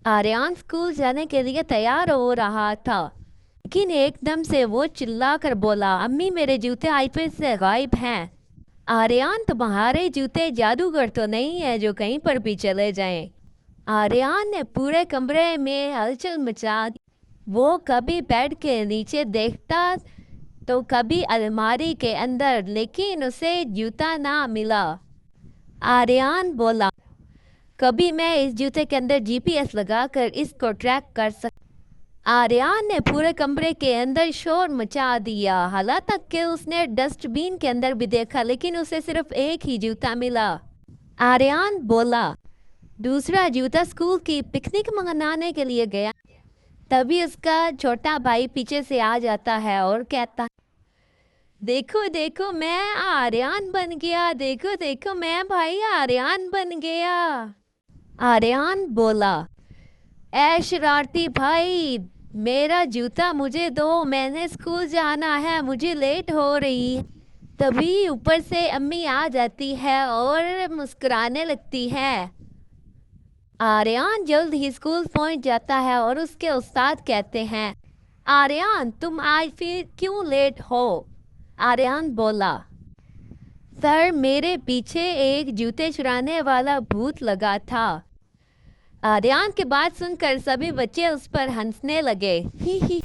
Aryan school जाने के लिए तैयार हो रहा था, लेकिन एकदम से वो चिल्लाकर बोला, अम्मी मेरे जूते आईपैड से गायब हैं। आर्यन, तुम्हारे जूते जादूगर तो नहीं है जो कहीं पर भी चले जाएं। आर्यन ने पूरे कमरे में हलचल मचा दी। वो कभी बेड के नीचे देखता तो कभी अलमारी के अंदर, लेकिन उसे जूता ना मिला। आर्यन बोला, कभी मैं इस जूते के अंदर जीपीएस लगाकर इसको ट्रैक कर सकता। आर्यन ने पूरे कमरे के अंदर शोर मचा दिया। हालांकि कि उसने डस्टबिन के अंदर भी देखा, लेकिन उसे सिर्फ एक ही जूता मिला। आर्यन बोला, दूसरा जूता स्कूल की पिकनिक मनाने के लिए गया। तभी उसका छोटा भाई पीछे से आ जाता है और कहता, देखो देखो मैं आर्यन बन गया, देखो देखो मैं भाई आर्यन बन गया। आर्यन बोला, ऐ शरारती भाई, मेरा जूता मुझे दो, मैंने स्कूल जाना है, मुझे लेट हो रही है। तभी ऊपर से अम्मी आ जाती है और मुस्कुराने लगती है। आर्यन जल्द ही स्कूल पहुंच जाता है और उसके उस्ताद कहते हैं, आर्यन तुम आज फिर क्यों लेट हो? आर्यन बोला, सर मेरे पीछे एक जूते चुराने वाला भूत लगा था। आर्यन की बात सुनकर सभी बच्चे उस पर हंसने लगे। ही ही।